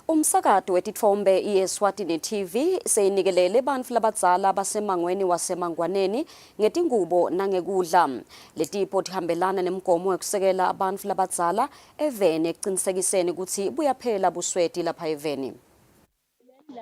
Umsakato wetitfombe iEswatini TV seyinikelele bantfu labadzala basemangweni wasemangwaneni ngetingubo nangekudla. Letipho tihambelana nemgomo wekusekela bantfu labadzala eveni ekucinisekiseni kutsi buyaphela busweti lapha eveni.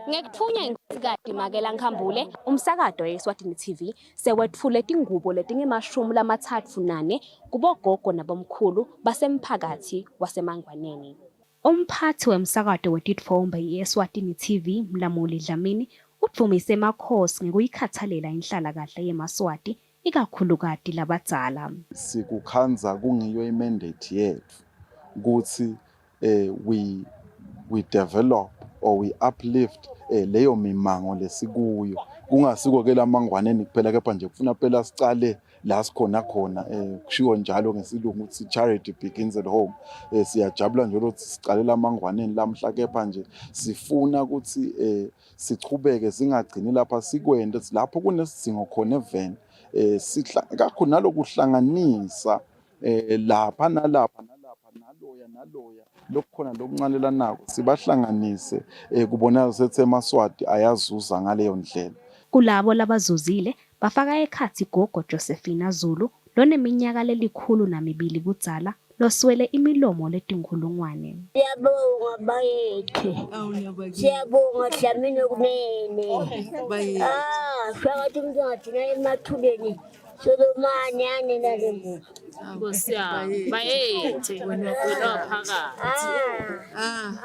Ngekutfunya inkhosikati Makela Nkhambule, umsakato weSwatini TV sewetfule tingubo letingemashumi 34 kubogogo nabomkhulu basemphakathi wasemangwaneni. Umphathi wemsakato wetitfombe iEswatini TV Mlamuli Dlamini udvumise emakhosi ngekuyikhathalela inhlalakahle yemaswati ikakhulukati labadzala. Sikukhanza kungiyo imandate yethu ukuthi we develop or we uplift leyo mimango lesikuyo kungasiko ke lamangwaneni kuphela kepha nje kufuna phela sicale la sikhona khona kushiwo njalo ngesilungu ukuthi charity begins at home. Siyajabula nje ukuthi sicale lamangwaneni lamhla kepha nje sifuna ukuthi sichubeke singagcini lapha sikwende lapho kunesidingo khona eveni kakho nalokuhlanganisa lapha nalapha naloya lokukhona lokuncane nako sibahlanganise kubonakala ukuthi emaswati ayazuza ngaleyo ndlela. Kulabo labazuzile bafaka ekhathi gogo Josephina Zulu loneminyaka leli102 budzala loswele imilomo letinkhulungwane. Siyabonga bayethu. Siyabonga Dlamini kunene. Shaka umntwana emathubeni. Solomani yane nalembu.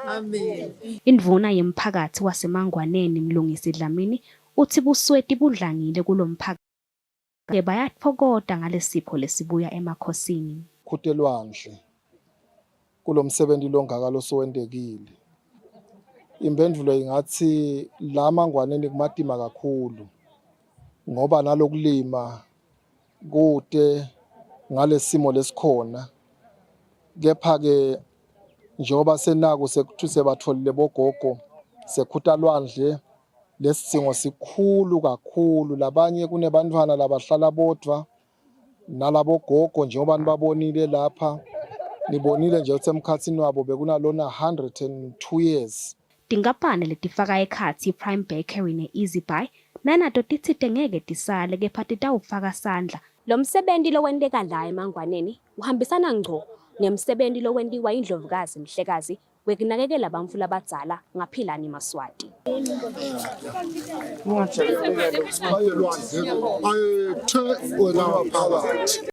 Amen. Indvuna yemphakathi wasemangwaneni Mlungisi Dlamini uthi busweti budlangile kulomphakathi bayathokoda ngalesipho lesibuya emakhosini. Khutelwandle kulomsebenzi longaka losowendekile. Impendulo ingathi la mangwaneni kumadima kakhulu ngoba nalokulima kude ngalesimo lesikhona kepha ke njengoba senako sekuthuse batholile bogogo sekhutalwandle lesidingo sikhulu kakhulu labanye kunebantwana labahlala bodwa nalabogogo njengoba nibabonile lapha nibonile nje ukuthi emkhathini wabo bekunalona 102 years. Tingapane letifaka ekhathi Prime Bakery ne-Easy Buy nanato titsite ngeke tisale kepha titawufaka sandla. Lo msebenzi lowenteka la emangwaneni uhambisana ngco nemsebenzi lowentiwa indlovukazi Mhlekazi wekunakekela bantfu labadzala ngaphilani Maswati.